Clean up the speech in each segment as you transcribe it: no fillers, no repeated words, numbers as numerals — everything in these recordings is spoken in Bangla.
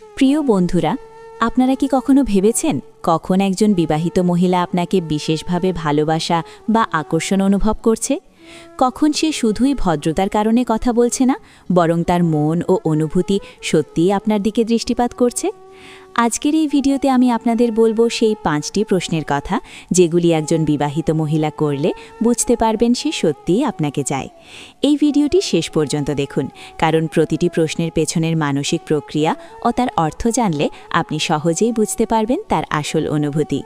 প্রিয় বন্ধুরা, আপনারা কি কখনো ভেবেছেন কখন একজন বিবাহিত মহিলা আপনাকে বিশেষভাবে ভালোবাসা বা আকর্ষণ অনুভব করছে? কখন সে শুধুই ভদ্রতার কারণে কথা বলছে না, বরং তার মন ও অনুভূতি সত্যিই আপনার দিকে দৃষ্টিপাত করছে? আজকের এই ভিডিওতে আমি আপনাদের বলবো সেই 5টি প্রশ্নের কথা, যেগুলি একজন বিবাহিত মহিলা করলে বুঝতে পারবেন সে সত্যিই আপনাকে চায়। এই ভিডিওটি শেষ পর্যন্ত দেখুন, কারণ প্রতিটি প্রশ্নের পেছনের মানসিক প্রক্রিয়া ও তার অর্থ জানলে আপনি সহজেই বুঝতে পারবেন তার আসল অনুভূতি।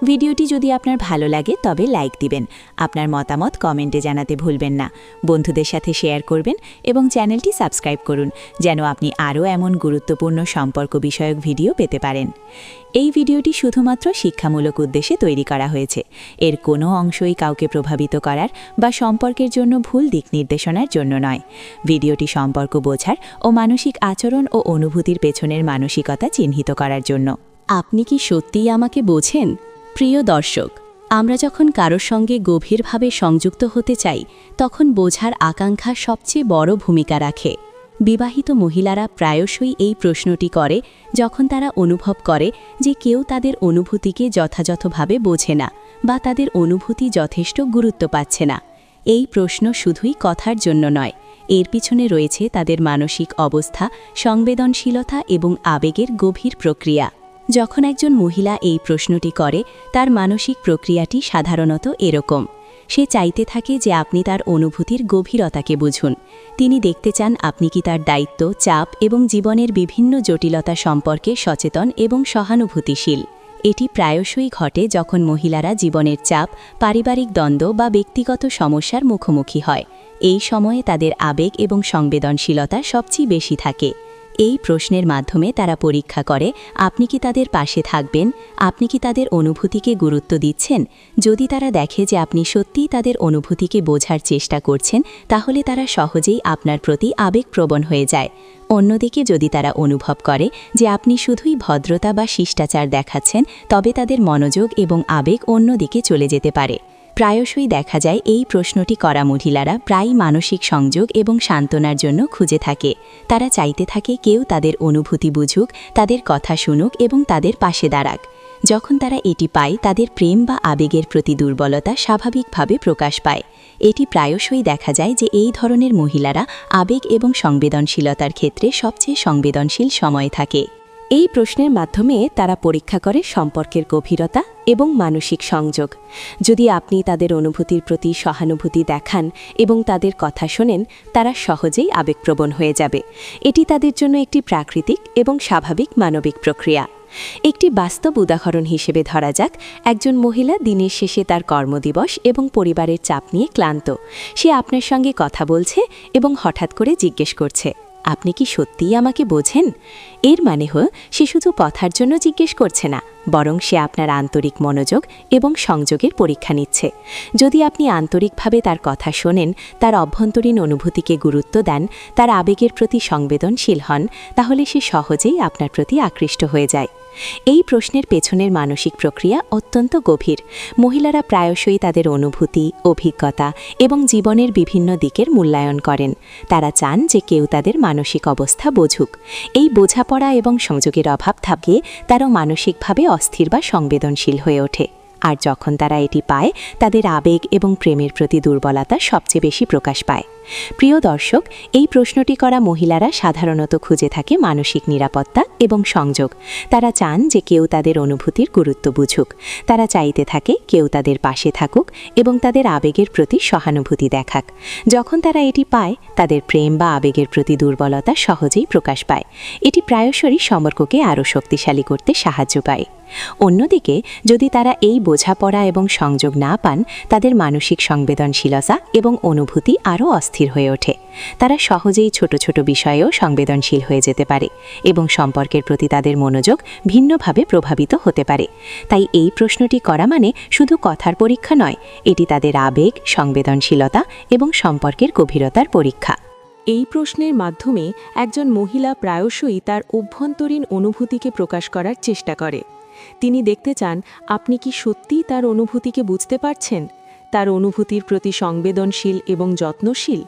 ভিডিওটি যদি আপনার ভালো লাগে তবে লাইক দিবেন, আপনার মতামত কমেন্টে জানাতে ভুলবেন না, বন্ধুদের সাথে শেয়ার করবেন এবং চ্যানেলটি সাবস্ক্রাইব করুন, যেন আপনি আরও এমন গুরুত্বপূর্ণ সম্পর্ক বিষয়ক ভিডিও পেতে পারেন। এই ভিডিওটি শুধুমাত্র শিক্ষামূলক উদ্দেশ্যে তৈরি করা হয়েছে। এর কোনো অংশই কাউকে প্রভাবিত করার বা সম্পর্কের জন্য ভুল দিক নির্দেশনার জন্য নয়। ভিডিওটি সম্পর্ক বোঝার ও মানসিক আচরণ ও অনুভূতির পেছনের মানসিকতা চিহ্নিত করার জন্য। আপনি কি সত্যিই আমাকে বোঝেন? প্রিয় দর্শক, আমরা যখন কারোর সঙ্গে গভীরভাবে সংযুক্ত হতে চাই, তখন বোঝার আকাঙ্ক্ষা সবচেয়ে বড় ভূমিকা রাখে। বিবাহিত মহিলারা প্রায়শই এই প্রশ্নটি করে যখন তারা অনুভব করে যে কেউ তাদের অনুভূতিকে যথাযথভাবে বোঝে না বা তাদের অনুভূতি যথেষ্ট গুরুত্ব পাচ্ছে না। এই প্রশ্ন শুধুই কথার জন্য নয়, এর পিছনে রয়েছে তাদের মানসিক অবস্থা, সংবেদনশীলতা এবং আবেগের গভীর প্রক্রিয়া। যখন একজন মহিলা এই প্রশ্নটি করে, তার মানসিক প্রক্রিয়াটি সাধারণত এরকম। সে চাইতে থাকে যে আপনি তার অনুভূতির গভীরতাকে বুঝুন। তিনি দেখতে চান আপনি কি তার দায়িত্ব, চাপ এবং জীবনের বিভিন্ন জটিলতা সম্পর্কে সচেতন এবং সহানুভূতিশীল। এটি প্রায়শই ঘটে যখন মহিলারা জীবনের চাপ, পারিবারিক দ্বন্দ্ব বা ব্যক্তিগত সমস্যার মুখোমুখি হয়। এই সময়ে তাদের আবেগ এবং সংবেদনশীলতা সবচেয়ে বেশি থাকে। এই প্রশ্নের মাধ্যমে তারা পরীক্ষা করে আপনি কি তাদের পাশে থাকবেন, আপনি কি তাদের অনুভূতিকে গুরুত্ব দিচ্ছেন। যদি তারা দেখে যে আপনি সত্যিই তাদের অনুভূতিকে বোঝার চেষ্টা করছেন, তাহলে তারা সহজেই আপনার প্রতি আবেগপ্রবণ হয়ে যায়। অন্যদিকে যদি তারা অনুভব করে যে আপনি শুধুই ভদ্রতা বা শিষ্টাচার দেখাচ্ছেন, তবে তাদের মনোযোগ এবং আবেগ অন্যদিকে চলে যেতে পারে। প্রায়শই দেখা যায় এই প্রশ্নটি করা মহিলারা প্রায়ই মানসিক সংযোগ এবং সান্ত্বনার জন্য খুঁজে থাকে। তারা চাইতে থাকে কেউ তাদের অনুভূতি বুঝুক, তাদের কথা শুনুক এবং তাদের পাশে দাঁড়াক। যখন তারা এটি পায়, তাদের প্রেম বা আবেগের প্রতি দুর্বলতা স্বাভাবিকভাবে প্রকাশ পায়। এটি প্রায়শই দেখা যায় যে এই ধরনের মহিলারা আবেগ এবং সংবেদনশীলতার ক্ষেত্রে সবচেয়ে সংবেদনশীল সময় থাকে। এই প্রশ্নের মাধ্যমে তারা পরীক্ষা করে সম্পর্কের গভীরতা এবং মানসিক সংযোগ। যদি আপনি তাদের অনুভূতির প্রতি সহানুভূতি দেখান এবং তাদের কথা শোনেন, তারা সহজেই আবেগপ্রবণ হয়ে যাবে। এটি তাদের জন্য একটি প্রাকৃতিক এবং স্বাভাবিক মানবিক প্রক্রিয়া। একটি বাস্তব উদাহরণ হিসেবে ধরা যাক, একজন মহিলা দিনের শেষে তার কর্মদিবস এবং পরিবারের চাপ নিয়ে ক্লান্ত। সে আপনার সঙ্গে কথা বলছে এবং হঠাৎ করে জিজ্ঞেস করছে, আপনি কি সত্যিই আমাকে বোঝেন? এর মানে হল সে শুধু কথার জন্য জিজ্ঞেস করছে না, বরং সে আপনার আন্তরিক মনোযোগ এবং সংযোগের পরীক্ষা নিচ্ছে। যদি আপনি আন্তরিকভাবে তার কথা শোনেন, তার অভ্যন্তরীণ অনুভূতিকে গুরুত্ব দেন, তার আবেগের প্রতি সংবেদনশীল হন, তাহলে সে সহজেই আপনার প্রতি আকৃষ্ট হয়ে যায়। এই প্রশ্নের পেছনের মানসিক প্রক্রিয়া অত্যন্ত গভীর। মহিলারা প্রায়শই তাদের অনুভূতি, অভিজ্ঞতা এবং জীবনের বিভিন্ন দিকের মূল্যায়ন করেন। তারা চান যে কেউ তাদের মানসিক অবস্থা বোঝুক। এই বোঝাপড়া এবং সংযোগের অভাব থাকলে তারা মানসিকভাবে অস্থির বা সংবেদনশীল হয়ে ওঠে। আর যখন তারা এটি পায়, তাদের আবেগ এবং প্রেমের প্রতি দুর্বলতা সবচেয়ে বেশি প্রকাশ পায়। প্রিয় দর্শক, এই প্রশ্নটি করা মহিলারা সাধারণত খুঁজে থাকে মানসিক নিরাপত্তা এবং সংযোগ। তারা চান যে কেউ তাদের অনুভূতির গুরুত্ব বুঝুক। তারা চাইতে থাকে কেউ তাদের পাশে থাকুক এবং তাদের আবেগের প্রতি সহানুভূতি দেখাক। যখন তারা এটি পায়, তাদের প্রেম বা আবেগের প্রতি দুর্বলতা সহজেই প্রকাশ পায়। এটি প্রায়শই সম্পর্ককে আরও শক্তিশালী করতে সাহায্য পায়। অন্যদিকে যদি তারা এই বোঝাপড়া এবং সংযোগ না পান, তাদের মানসিক সংবেদনশীলতা এবং অনুভূতি আরও অস্থির হয়ে ওঠে। তারা সহজেই ছোট ছোট বিষয়েও সংবেদনশীল হয়ে যেতে পারে এবং সম্পর্কের প্রতি তাদের মনোযোগ ভিন্নভাবে প্রভাবিত হতে পারে। তাই এই প্রশ্নটি করা মানে শুধু কথার পরীক্ষা নয়, এটি তাদের আবেগ, সংবেদনশীলতা এবং সম্পর্কের গভীরতার পরীক্ষা। এই প্রশ্নের মাধ্যমে একজন মহিলা প্রায়শই তার অভ্যন্তরীণ অনুভূতিকে প্রকাশ করার চেষ্টা করে। তিনি দেখতে চান আপনি কি সত্যিই তার অনুভূতিকে বুঝতে পারছেন, তার অনুভূতির প্রতি সংবেদনশীল এবং যত্নশীল।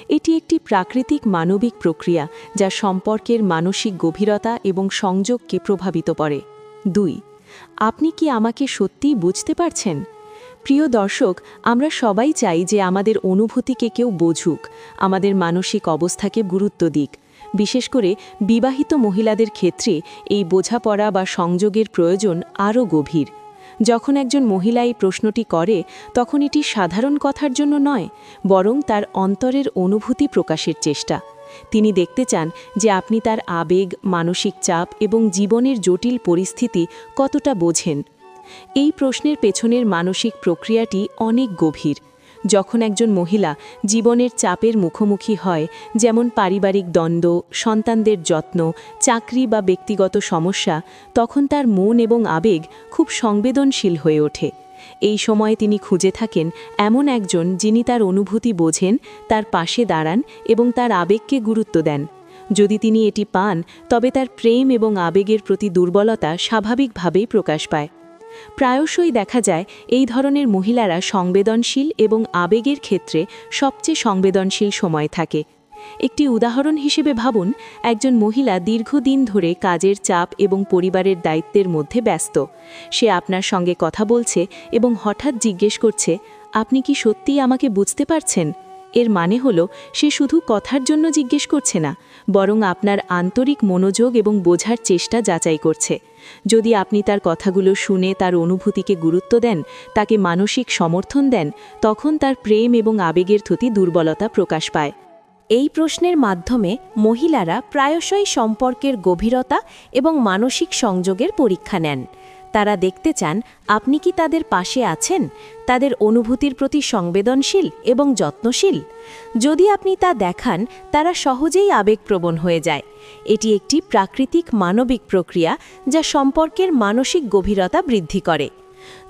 এটি একটি প্রাকৃতিক মানবিক প্রক্রিয়া যা সম্পর্কের মানসিক গভীরতা এবং সংযোগকে প্রভাবিত করে। 2. আপনি কি আমাকে সত্যিই বুঝতে পারছেন? প্রিয় দর্শক, আমরা সবাই চাই যে আমাদের অনুভূতিকে কেউ বুঝুক, আমাদের মানসিক অবস্থাকে গুরুত্ব দিক। বিশেষ করে বিবাহিত মহিলাদের ক্ষেত্রে এই বোঝাপড়া বা সংযোগের প্রয়োজন আরও গভীর। যখন একজন মহিলা এই প্রশ্নটি করে, তখন এটি সাধারণ কথার জন্য নয়, বরং তার অন্তরের অনুভূতি প্রকাশের চেষ্টা। তিনি দেখতে চান যে আপনি তার আবেগ, মানসিক চাপ এবং জীবনের জটিল পরিস্থিতি কতটা বোঝেন। এই প্রশ্নের পেছনের মানসিক প্রক্রিয়াটি অনেক গভীর। যখন একজন মহিলা জীবনের চাপের মুখোমুখি হয়, যেমন পারিবারিক দ্বন্দ্ব, সন্তানদের যত্ন, চাকরি বা ব্যক্তিগত সমস্যা, তখন তার মন এবং আবেগ খুব সংবেদনশীল হয়ে ওঠে। এই সময়ে তিনি খুঁজে থাকেন এমন একজন যিনি তার অনুভূতি বোঝেন, তার পাশে দাঁড়ান এবং তার আবেগকে গুরুত্ব দেন। যদি তিনি এটি পান, তবে তার প্রেম এবং আবেগের প্রতি দুর্বলতা স্বাভাবিকভাবেই প্রকাশ পায়। প্রায়শই দেখা যায় এই ধরনের মহিলারা সংবেদনশীল এবং আবেগের ক্ষেত্রে সবচেয়ে সংবেদনশীল সময় থাকে। একটি উদাহরণ হিসেবে ভাবুন, একজন মহিলা দীর্ঘদিন ধরে কাজের চাপ এবং পরিবারের দায়িত্বের মধ্যে ব্যস্ত। সে আপনার সঙ্গে কথা বলছে এবং হঠাৎ জিজ্ঞেস করছে, আপনি কি সত্যিই আমাকে বুঝতে পারছেন? এর মানে হলো সে শুধু কথার জন্য জিজ্ঞেস করছে না, বরং আপনার আন্তরিক মনোযোগ এবং বোঝার চেষ্টা যাচাই করছে। যদি আপনি তার কথাগুলো শুনে তার অনুভূতিকে গুরুত্ব দেন, তাকে মানসিক সমর্থন দেন, তখন তার প্রেম এবং আবেগের প্রতি দুর্বলতা প্রকাশ পায়। এই প্রশ্নের মাধ্যমে মহিলারা প্রায়শই সম্পর্কের গভীরতা এবং মানসিক সংযোগের পরীক্ষা নেন। তারা দেখতে চান আপনি কি তাদের পাশে আছেন, তাদের অনুভূতির প্রতি সংবেদনশীল এবং যত্নশীল। যদি আপনি তা দেখান, তারা সহজেই আবেগপ্রবণ হয়ে যায়। এটি একটি প্রাকৃতিক মানবিক প্রক্রিয়া যা সম্পর্কের মানসিক গভীরতা বৃদ্ধি করে।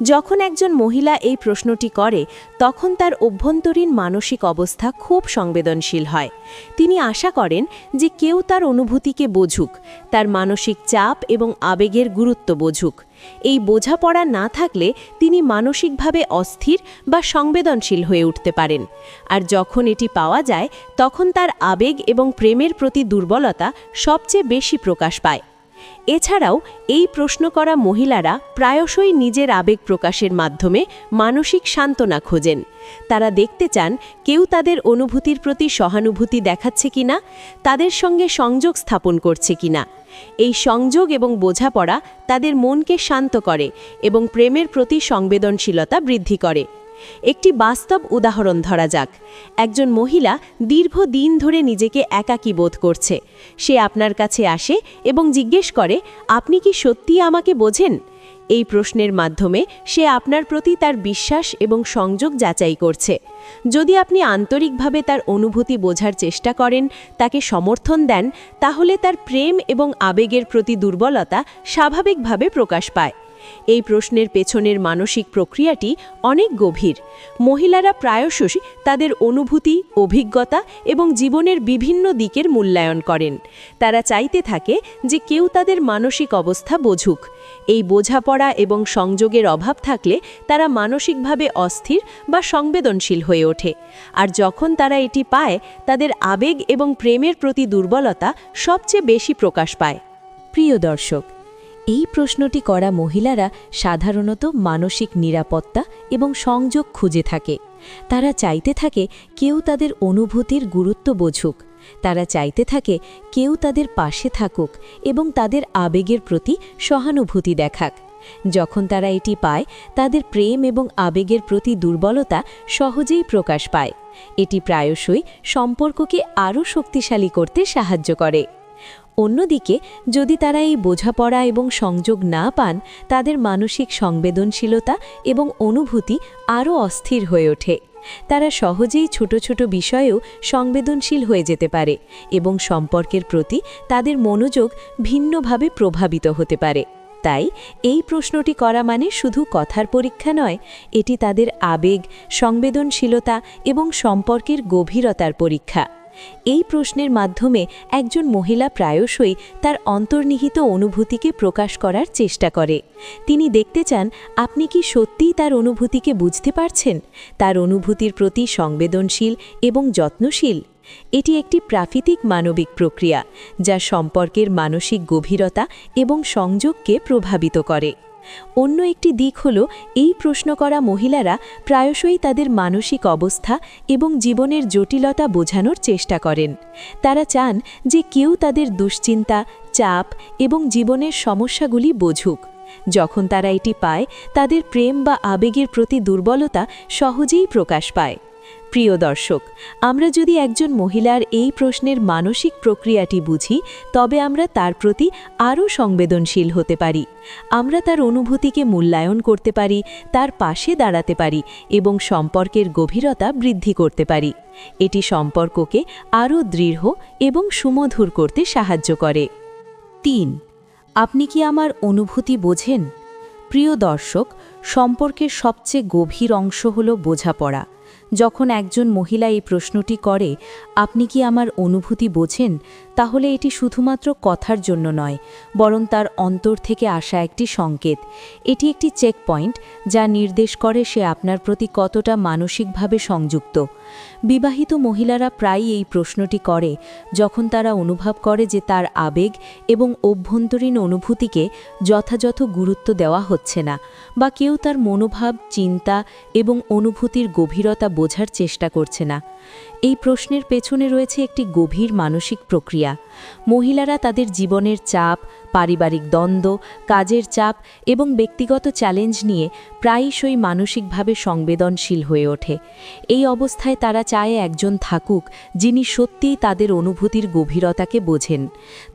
যখন একজন মহিলা এই প্রশ্নটি করে, তখন তার অভ্যন্তরীণ মানসিক অবস্থা খুব সংবেদনশীল হয়। তিনি আশা করেন যে কেউ তার অনুভূতিকে বোঝুক, তার মানসিক চাপ এবং আবেগের গুরুত্ব বোঝুক। এই বোঝাপড়া না থাকলে তিনি মানসিকভাবে অস্থির বা সংবেদনশীল হয়ে উঠতে পারেন। আর যখন এটি পাওয়া যায়, তখন তার আবেগ এবং প্রেমের প্রতি দুর্বলতা সবচেয়ে বেশি প্রকাশ পায়। এছাড়াও এই প্রশ্ন করা মহিলারা প্রায়শই নিজের আবেগ প্রকাশের মাধ্যমে মানসিক সান্ত্বনা খোঁজেন। তারা দেখতে চান কেউ তাদের অনুভূতির প্রতি সহানুভূতি দেখাচ্ছে কিনা, তাদের সঙ্গে সংযোগ স্থাপন করছে কিনা। এই সংযোগ এবং বোঝাপড়া তাদের মনকে শান্ত করে এবং প্রেমের প্রতি সংবেদনশীলতা বৃদ্ধি করে। একটি বাস্তব উদাহরণ ধরা যাক। একজন মহিলা দীর্ঘদিন ধরে নিজেকে একাকী বোধ করছে। সে আপনার কাছে আসে এবং জিজ্ঞেস করে, আপনি কি সত্যিই আমাকে বোঝেন? এই প্রশ্নের মাধ্যমে সে আপনার প্রতি তার বিশ্বাস এবং সংযোগ যাচাই করছে। যদি আপনি আন্তরিকভাবে তার অনুভূতি বোঝার চেষ্টা করেন, তাকে সমর্থন দেন, তাহলে তার প্রেম এবং আবেগের প্রতি দুর্বলতা স্বাভাবিকভাবে প্রকাশ পায়। এই প্রশ্নের পেছনের মানসিক প্রক্রিয়াটি অনেক গভীর। মহিলারা প্রায়শই তাদের অনুভূতি, অভিজ্ঞতা এবং জীবনের বিভিন্ন দিকের মূল্যায়ন করেন। তারা চাইতে থাকে যে কেউ তাদের মানসিক অবস্থা বোঝুক। এই বোঝাপড়া এবং সংযোগের অভাব থাকলে তারা মানসিকভাবে অস্থির বা সংবেদনশীল হয়ে ওঠে। আর যখন তারা এটি পায়, তাদের আবেগ এবং প্রেমের প্রতি দুর্বলতা সবচেয়ে বেশি প্রকাশ পায়। প্রিয় দর্শক, এই প্রশ্নটি করা মহিলারা সাধারণত মানসিক নিরাপত্তা এবং সংযোগ খুঁজে থাকে। তারা চাইতে থাকে কেউ তাদের অনুভূতির গুরুত্ব বোঝুক। তারা চাইতে থাকে কেউ তাদের পাশে থাকুক এবং তাদের আবেগের প্রতি সহানুভূতি দেখাক। যখন তারা এটি পায়, তাদের প্রেম এবং আবেগের প্রতি দুর্বলতা সহজেই প্রকাশ পায়। এটি প্রায়শই সম্পর্ককে আরও শক্তিশালী করতে সাহায্য করে। অন্যদিকে যদি তারা এই বোঝাপড়া এবং সংযোগ না পান, তাদের মানসিক সংবেদনশীলতা এবং অনুভূতি আরও অস্থির হয়ে ওঠে। তারা সহজেই ছোট ছোট বিষয়েও সংবেদনশীল হয়ে যেতে পারে এবং সম্পর্কের প্রতি তাদের মনোযোগ ভিন্নভাবে প্রভাবিত হতে পারে। তাই এই প্রশ্নটি করা মানে শুধু কথার পরীক্ষা নয়, এটি তাদের আবেগ, সংবেদনশীলতা এবং সম্পর্কের গভীরতার পরীক্ষা। এই প্রশ্নের মাধ্যমে একজন মহিলা প্রায়শই তার অন্তর্নিহিত অনুভূতিকে প্রকাশ করার চেষ্টা করে। তিনি দেখতে চান আপনি কি সত্যিই তার অনুভূতিকে বুঝতে পারছেন, তার অনুভূতির প্রতি সংবেদনশীল এবং যত্নশীল। এটি একটি প্রাকৃতিক মানবিক প্রক্রিয়া যা সম্পর্কের মানসিক গভীরতা এবং সংযোগকে প্রভাবিত করে। অন্য একটি দিক হল এই প্রশ্ন করা মহিলারা প্রায়শই তাদের মানসিক অবস্থা এবং জীবনের জটিলতা বোঝানোর চেষ্টা করেন। তারা চান যে কেউ তাদের দুশ্চিন্তা, চাপ এবং জীবনের সমস্যাগুলি বোঝুক। যখন তারা এটি পায়, তাদের প্রেম বা আবেগের প্রতি দুর্বলতা সহজেই প্রকাশ পায়। প্রিয় দর্শক, আমরা যদি একজন মহিলার এই প্রশ্নের মানসিক প্রক্রিয়াটি বুঝি, তবে আমরা তার প্রতি আরও সংবেদনশীল হতে পারি। আমরা তার অনুভূতিকে মূল্যায়ন করতে পারি, তার পাশে দাঁড়াতে পারি এবং সম্পর্কের গভীরতা বৃদ্ধি করতে পারি। এটি সম্পর্ককে আরও দৃঢ় এবং সুমধুর করতে সাহায্য করে। 3. আপনি কি আমার অনুভূতি বোঝেন? প্রিয় দর্শক, সম্পর্কের সবচেয়ে গভীর অংশ হল বোঝাপড়া। যখন একজন মহিলা এই প্রশ্নটি করে, আপনি কি আমার অনুভূতি বোঝেন, তাহলে এটি শুধুমাত্র কথার জন্য নয়, বরং তার অন্তর থেকে আসা একটি সংকেত। এটি একটি চেক পয়েন্ট যা নির্দেশ করে সে আপনার প্রতি কতটা মানসিকভাবে সংযুক্ত। বিবাহিত মহিলারা প্রায়ই এই প্রশ্নটি করে যখন তারা অনুভব করে যে তার আবেগ এবং অভ্যন্তরীণ অনুভূতিকে যথাযথ গুরুত্ব দেওয়া হচ্ছে না, বা কেউ তার মনোভাব, চিন্তা এবং অনুভূতির গভীরতা বোঝার চেষ্টা করছে না। এই প্রশ্নের পেছনে রয়েছে একটি গভীর মানসিক প্রক্রিয়া। মহিলারা তাদের জীবনের চাপ, পারিবারিক দ্বন্দ্ব, কাজের চাপ এবং ব্যক্তিগত চ্যালেঞ্জ নিয়ে প্রায়শই মানসিকভাবে সংবেদনশীল হয়ে ওঠে। এই অবস্থায় তারা চায় একজন থাকুক যিনি সত্যিই তাদের অনুভূতির গভীরতাকে বোঝেন।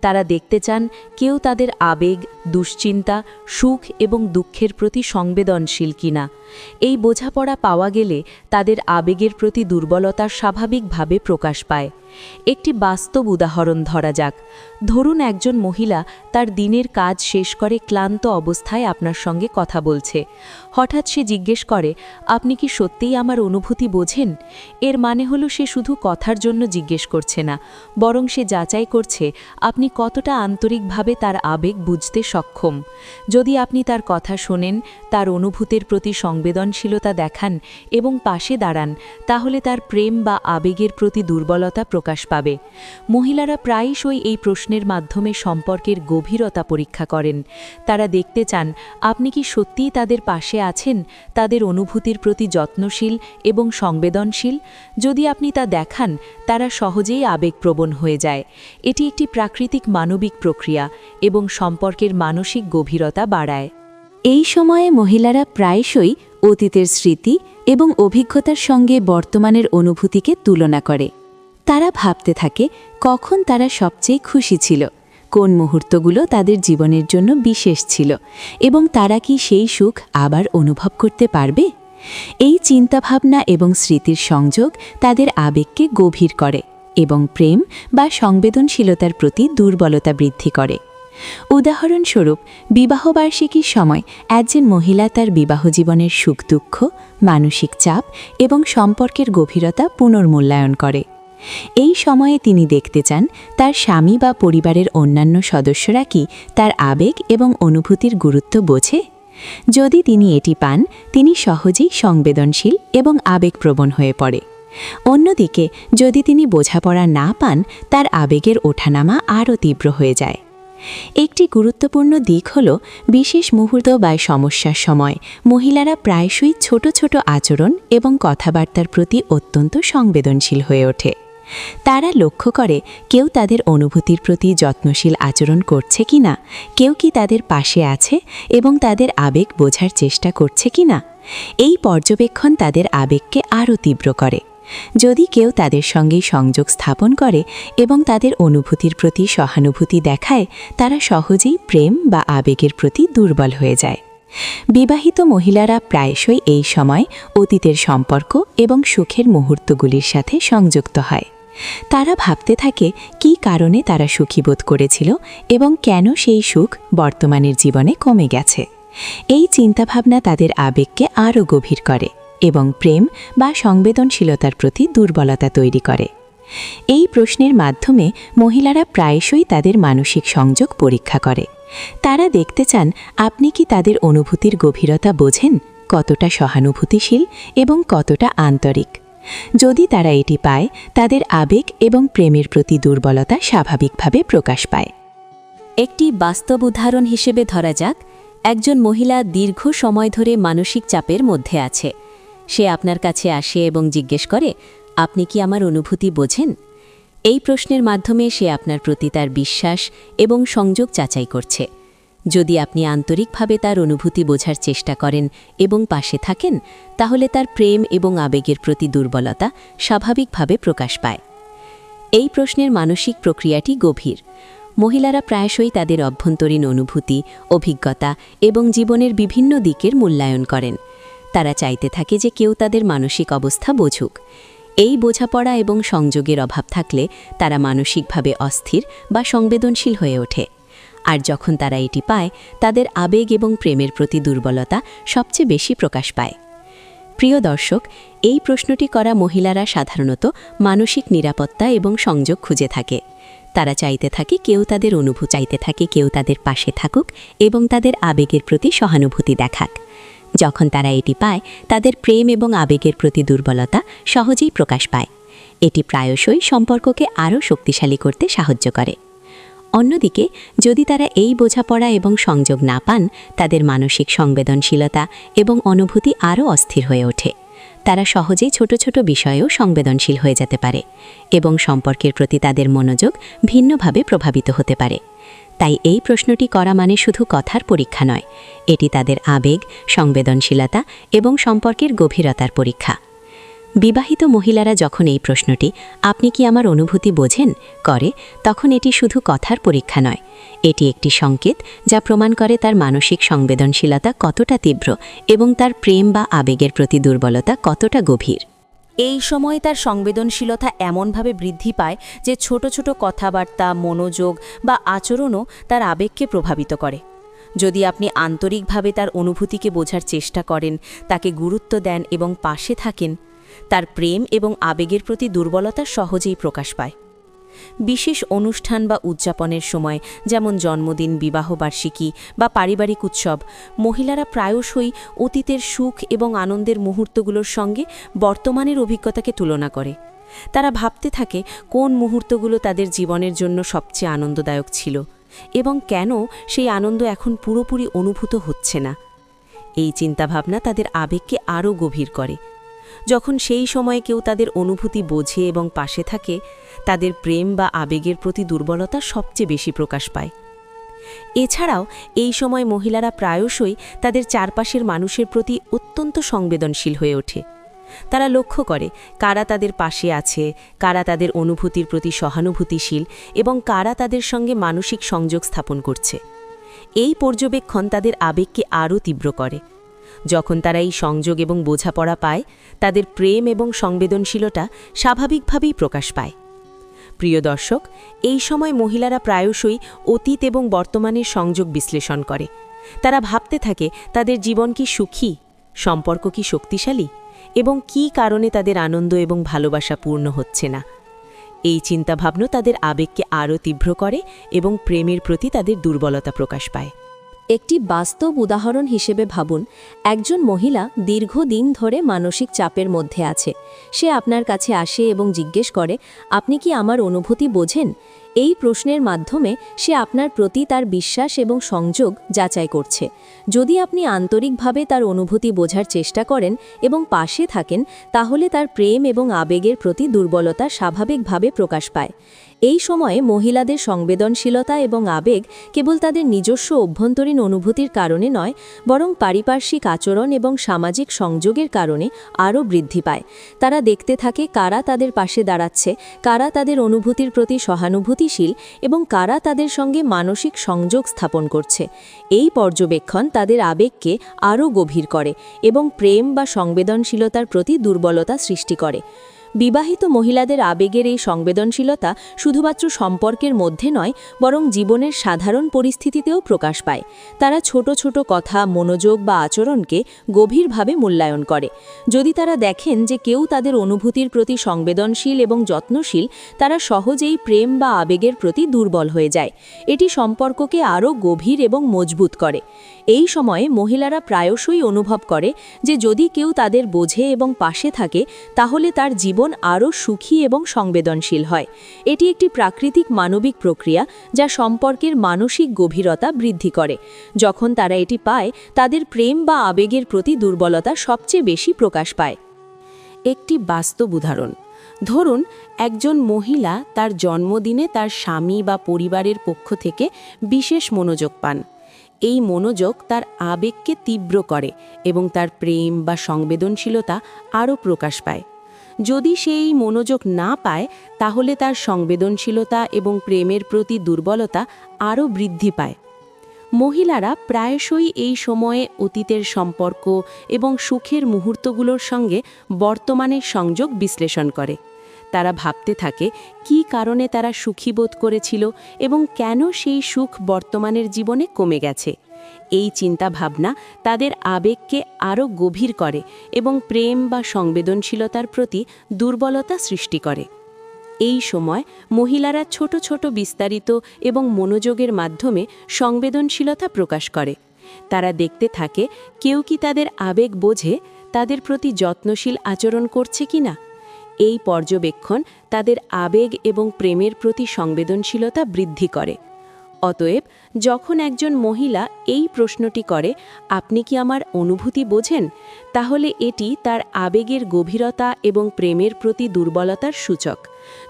তারা দেখতে চান কেউ তাদের আবেগ, দুশ্চিন্তা, সুখ এবং দুঃখের প্রতি সংবেদনশীল কিনা। এই বোঝাপড়া পাওয়া গেলে তাদের আবেগের প্রতি দুর্বলতা স্বাভাবিকভাবে প্রকাশ পায়। একটি বাস্তব উদাহরণ ধরা যাক। ধরুন একজন মহিলা তার দিনের কাজ শেষ করে ক্লান্ত অবস্থায় আপনার সঙ্গে কথা বলছে। হঠাৎ সে জিজ্ঞেস করে, আপনি কি সত্যিই আমার অনুভূতি বোঝেন? এর মানে হলো সে শুধু কথার জন্য জিজ্ঞেস করছে না, বরং সে যাচাই করছে আপনি কতটা আন্তরিকভাবে তার আবেগ বুঝতে সক্ষম। যদি আপনি তার কথা শোনেন, তার অনুভূতির প্রতি সংবেদনশীলতা দেখান এবং পাশে দাঁড়ান, তাহলে তার প্রেম বা আবেগের প্রতি দুর্বলতা প্রকাশ পাবে। মহিলারা প্রায়শই এই প্রশ্নের মাধ্যমে সম্পর্কের গভীরতা পরীক্ষা করেন। তারা দেখতে চান আপনি কি সত্যিই তাদের পাশে আছেন, তাদের অনুভূতির প্রতি যত্নশীল এবং সংবেদনশীল। যদি আপনি তা দেখান, তারা সহজেই আবেগপ্রবণ হয়ে যায়। এটি একটি প্রাকৃতিক মানবিক প্রক্রিয়া এবং সম্পর্কের মানসিক গভীরতা বাড়ায়। এই সময়ে মহিলারা প্রায়শই অতীতের স্মৃতি এবং অভিজ্ঞতার সঙ্গে বর্তমানের অনুভূতিকে তুলনা করে। তারা ভাবতে থাকে কখন তারা সবচেয়ে খুশি ছিল, কোন মুহূর্তগুলো তাদের জীবনের জন্য বিশেষ ছিল, এবং তারা কি সেই সুখ আবার অনুভব করতে পারবে। এই চিন্তাভাবনা এবং স্মৃতির সংযোগ তাদের আবেগকে গভীর করে এবং প্রেম বা সংবেদনশীলতার প্রতি দুর্বলতা বৃদ্ধি করে। উদাহরণস্বরূপ, বিবাহবার্ষিকীর সময় একজন মহিলা তার বিবাহ জীবনের সুখ দুঃখ, মানসিক চাপ এবং সম্পর্কের গভীরতা পুনর্মূল্যায়ন করে। এই সময়ে তিনি দেখতে চান তার স্বামী বা পরিবারের অন্যান্য সদস্যরা কি তার আবেগ এবং অনুভূতির গুরুত্ব বোঝে। যদি তিনি এটি পান, তিনি সহজেই সংবেদনশীল এবং আবেগপ্রবণ হয়ে পড়ে। অন্যদিকে যদি তিনি বোঝাপড়া না পান, তার আবেগের ওঠানামা আরও তীব্র হয়ে যায়। একটি গুরুত্বপূর্ণ দিক হল বিশেষ মুহূর্ত বা সমস্যার সময় মহিলারা প্রায়শই ছোট ছোট আচরণ এবং কথাবার্তার প্রতি অত্যন্ত সংবেদনশীল হয়ে ওঠে। তারা লক্ষ্য করে কেউ তাদের অনুভূতির প্রতি যত্নশীল আচরণ করছে কিনা, কেউ কি তাদের পাশে আছে এবং তাদের আবেগ বোঝার চেষ্টা করছে কিনা। এই পর্যবেক্ষণ তাদের আবেগকে আরও তীব্র করে। যদি কেউ তাদের সঙ্গেই সংযোগ স্থাপন করে এবং তাদের অনুভূতির প্রতি সহানুভূতি দেখায়, তারা সহজেই প্রেম বা আবেগের প্রতি দুর্বল হয়ে যায়। বিবাহিত মহিলারা প্রায়শই এই সময় অতীতের সম্পর্ক এবং সুখের মুহূর্তগুলির সাথে সংযুক্ত হয়। তারা ভাবতে থাকে কী কারণে তারা সুখী বোধ করেছিল এবং কেন সেই সুখ বর্তমানের জীবনে কমে গেছে। এই চিন্তাভাবনা তাদের আবেগকে আরও গভীর করে এবং প্রেম বা সংবেদনশীলতার প্রতি দুর্বলতা তৈরি করে। এই প্রশ্নের মাধ্যমে মহিলারা প্রায়শই তাদের মানসিক সংযোগ পরীক্ষা করে। তারা দেখতে চান আপনি কি তাদের অনুভূতির গভীরতা বোঝেন, কতটা সহানুভূতিশীল এবং কতটা আন্তরিক। যদি তারা এটি পায়, তাদের আবেগ এবং প্রেমের প্রতি দুর্বলতা স্বাভাবিকভাবে প্রকাশ পায়। একটি বাস্তব উদাহরণ হিসেবে ধরা যাক, একজন মহিলা দীর্ঘ সময় ধরে মানসিক চাপের মধ্যে আছে। সে আপনার কাছে আসে এবং জিজ্ঞেস করে, আপনি কি আমার অনুভূতি বোঝেন? এই প্রশ্নের মাধ্যমে সে আপনার প্রতি তার বিশ্বাস এবং সংযোগ যাচাই করছে। যদি আপনি আন্তরিকভাবে তার অনুভূতি বোঝার চেষ্টা করেন এবং পাশে থাকেন, তাহলে তার প্রেম এবং আবেগের প্রতি দুর্বলতা স্বাভাবিকভাবে প্রকাশ পায়। এই প্রশ্নের মানসিক প্রক্রিয়াটি গভীর। মহিলারা প্রায়শই তাদের অভ্যন্তরীণ অনুভূতি, অভিজ্ঞতা এবং জীবনের বিভিন্ন দিকের মূল্যায়ন করেন। তারা চাইতে থাকে যে কেউ তাদের মানসিক অবস্থা বোঝুক। এই বোঝাপড়া এবং সংযোগের অভাব থাকলে তারা মানসিকভাবে অস্থির বা সংবেদনশীল হয়ে ওঠে। আর যখন তারা এটি পায়, তাদের আবেগ এবং প্রেমের প্রতি দুর্বলতা সবচেয়ে বেশি প্রকাশ পায়। প্রিয় দর্শক, এই প্রশ্নটি করা মহিলারা সাধারণত মানসিক নিরাপত্তা এবং সংযোগ খুঁজে থাকে। তারা চাইতে থাকে কেউ তাদের পাশে থাকুক এবং তাদের আবেগের প্রতি সহানুভূতি দেখাক। যখন তারা এটি পায়, তাদের প্রেম এবং আবেগের প্রতি দুর্বলতা সহজেই প্রকাশ পায়। এটি প্রায়শই সম্পর্ককে আরও শক্তিশালী করতে সাহায্য করে। অন্যদিকে, যদি তারা এই বোঝাপড়া এবং সংযোগ না পান, তাদের মানসিক সংবেদনশীলতা এবং অনুভূতি আরও অস্থির হয়ে ওঠে। তারা সহজেই ছোট ছোট বিষয়েও সংবেদনশীল হয়ে যেতে পারে এবং সম্পর্কের প্রতি তাদের মনোযোগ ভিন্নভাবে প্রভাবিত হতে পারে। তাই এই প্রশ্নটি করা মানে শুধু কথার পরীক্ষা নয়, এটি তাদের আবেগ, সংবেদনশীলতা এবং সম্পর্কের গভীরতার পরীক্ষা। বিবাহিত মহিলারা যখন এই প্রশ্নটি আপনি কি আমার অনুভূতি বোঝেন করে, তখন এটি শুধু কথার পরীক্ষা নয়, এটি একটি সংকেত যা প্রমাণ করে তার মানসিক সংবেদনশীলতা কতটা তীব্র এবং তার প্রেম বা আবেগের প্রতি দুর্বলতা কতটা গভীর। এই সময় তার সংবেদনশীলতা এমনভাবে বৃদ্ধি পায় যে ছোট ছোট কথাবার্তা, মনোযোগ বা আচরণও তার আবেগকে প্রভাবিত করে। যদি আপনি আন্তরিকভাবে তার অনুভূতিকে বোঝার চেষ্টা করেন, তাকে গুরুত্ব দেন এবং পাশে থাকেন, তার প্রেম এবং আবেগের প্রতি দুর্বলতা সহজেই প্রকাশ পায়। বিশেষ অনুষ্ঠান বা উদযাপনের সময়, যেমন জন্মদিন, বিবাহবার্ষিকী বা পারিবারিক উৎসব, মহিলারা প্রায়শই অতীতের সুখ এবং আনন্দের মুহূর্তগুলোর সঙ্গে বর্তমানের অভিজ্ঞতাকে তুলনা করে। তারা ভাবতে থাকে কোন মুহূর্তগুলো তাদের জীবনের জন্য সবচেয়ে আনন্দদায়ক ছিল এবং কেন সেই আনন্দ এখন পুরোপুরি অনুভূত হচ্ছে না। এই চিন্তাভাবনা তাদের আবেগকে আরও গভীর করে। যখন সেই সময়ে কেউ তাদের অনুভূতি বোঝে এবং পাশে থাকে, তাদের প্রেম বা আবেগের প্রতি দুর্বলতা সবচেয়ে বেশি প্রকাশ পায়। এছাড়াও এই সময় মহিলারা প্রায়শই তাদের চারপাশের মানুষের প্রতি অত্যন্ত সংবেদনশীল হয়ে ওঠে। তারা লক্ষ্য করে কারা তাদের পাশে আছে, কারা তাদের অনুভূতির প্রতি সহানুভূতিশীল এবং কারা তাদের সঙ্গে মানসিক সংযোগ স্থাপন করছে। এই পর্যবেক্ষণ তাদের আবেগকে আরও তীব্র করে। যখন তারা এই সংযোগ এবং বোঝাপড়া পায়, তাদের প্রেম এবং সংবেদনশীলতা স্বাভাবিকভাবেই প্রকাশ পায়। প্রিয় দর্শক, এই সময় মহিলারা প্রায়শই অতীত এবং বর্তমানের সংযোগ বিশ্লেষণ করে। তারা ভাবতে থাকে তাদের জীবন কি সুখী, সম্পর্ক কি শক্তিশালী এবং কী কারণে তাদের আনন্দ এবং ভালোবাসা পূর্ণ হচ্ছে না। এই চিন্তাভাবনা তাদের আবেগকে আরও তীব্র করে এবং প্রেমের প্রতি তাদের দুর্বলতা প্রকাশ পায়। একটি বাস্তব উদাহরণ হিসেবে ভাবুন, একজন মহিলা দীর্ঘদিন ধরে মানসিক চাপের মধ্যে আছে। সে আপনার কাছে আসে এবং জিজ্ঞেস করে, আপনি কি আমার অনুভূতি বোঝেন? এই প্রশ্নের মাধ্যমে সে আপনার প্রতি তার বিশ্বাস এবং সংযোগ যাচাই করছে। যদি আপনি আন্তরিকভাবে তার অনুভূতি বোঝার চেষ্টা করেন এবং পাশে থাকেন, তাহলে তার প্রেম এবং আবেগের প্রতি দুর্বলতা স্বাভাবিকভাবে প্রকাশ পায়। এই সময়ে মহিলাদের সংবেদনশীলতা এবং আবেগ কেবল তাদের নিজস্ব অভ্যন্তরীণ অনুভূতির কারণে নয়, বরং পারিপার্শ্বিক আচরণ এবং সামাজিক সংযোগের কারণে আরও বৃদ্ধি পায়। তারা দেখতে থাকে কারা তাদের পাশে দাঁড়াচ্ছে, কারা তাদের অনুভূতির প্রতি সহানুভূতিশীল এবং কারা তাদের সঙ্গে মানসিক সংযোগ স্থাপন করছে। এই পর্যবেক্ষণ তাদের আবেগকে আরও গভীর করে এবং প্রেম বা সংবেদনশীলতার প্রতি দুর্বলতা সৃষ্টি করে। বিবাহিত মহিলাদের আবেগের এই সংবেদনশীলতা শুধুমাত্র সম্পর্কের মধ্যে নয়, বরং জীবনের সাধারণ পরিস্থিতিতেও প্রকাশ পায়। তারা ছোট ছোট কথা, মনোযোগ বা আচরণকে গভীরভাবে মূল্যায়ন করে। যদি তারা দেখেন যে কেউ তাদের অনুভূতির প্রতি সংবেদনশীল এবং যত্নশীল, তারা সহজেই প্রেম বা আবেগের প্রতি দুর্বল হয়ে যায়। এটি সম্পর্ককে আরও গভীর এবং মজবুত করে। এই সময়ে মহিলারা প্রায়শই অনুভব করে যে যদি কেউ তাদের বোঝে এবং পাশে থাকে, তাহলে তার জীবন আরও সুখী এবং সংবেদনশীল হয়। এটি একটি প্রাকৃতিক মানবিক প্রক্রিয়া যা সম্পর্কের মানসিক গভীরতা বৃদ্ধি করে। যখন তারা এটি পায়, তাদের প্রেম বা আবেগের প্রতি দুর্বলতা সবচেয়ে বেশি প্রকাশ পায়। একটি বাস্তব উদাহরণ ধরুন, একজন মহিলা তার জন্মদিনে তার স্বামী বা পরিবারের পক্ষ থেকে বিশেষ মনোযোগ পান। এই মনোযোগ তার আবেগকে তীব্র করে এবং তার প্রেম বা সংবেদনশীলতা আরও প্রকাশ পায়। যদি সে এই মনোযোগ না পায়, তাহলে তার সংবেদনশীলতা এবং প্রেমের প্রতি দুর্বলতা আরও বৃদ্ধি পায়। মহিলারা প্রায়শই এই সময়ে অতীতের সম্পর্ক এবং সুখের মুহূর্তগুলোর সঙ্গে বর্তমানের সংযোগ বিশ্লেষণ করে। তারা ভাবতে থাকে কী কারণে তারা সুখী বোধ করেছিল এবং কেন সেই সুখ বর্তমানের জীবনে কমে গেছে। এই চিন্তাভাবনা তাদের আবেগকে আরও গভীর করে এবং প্রেম বা সংবেদনশীলতার প্রতি দুর্বলতা সৃষ্টি করে। এই সময় মহিলারা ছোট ছোট বিস্তারিত এবং মনোযোগের মাধ্যমে সংবেদনশীলতা প্রকাশ করে। তারা দেখতে থাকে কেউ কি তাদের আবেগ বোঝে, তাদের প্রতি যত্নশীল আচরণ করছে কিনা। এই পর্যবেক্ষণ তাদের আবেগ এবং প্রেমের প্রতি সংবেদনশীলতা বৃদ্ধি করে। অতএব যখন একজন মহিলা এই প্রশ্নটি করে, আপনি কি আমার অনুভূতি বোঝেন, তাহলে এটি তার আবেগের গভীরতা এবং প্রেমের প্রতি দুর্বলতার সূচক।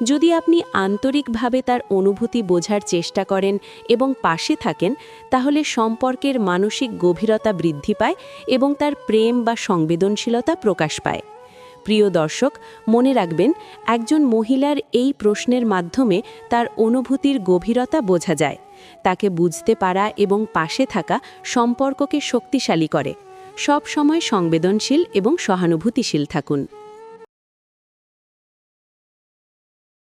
যদি আপনি আন্তরিকভাবে তার অনুভূতি বোঝার চেষ্টা করেন এবং পাশে থাকেন, তাহলে সম্পর্কের মানসিক গভীরতা বৃদ্ধি পায় এবং তার প্রেম বা সংবেদনশীলতা প্রকাশ পায়। প্রিয় দর্শক, মনে রাখবেন, একজন মহিলার এই প্রশ্নের মাধ্যমে তার অনুভূতির গভীরতা বোঝা যায়। তাকে বুঝতে পারা এবং পাশে থাকা সম্পর্ককে শক্তিশালী করে। সব সময় সংবেদনশীল এবং সহানুভূতিশীল থাকুন।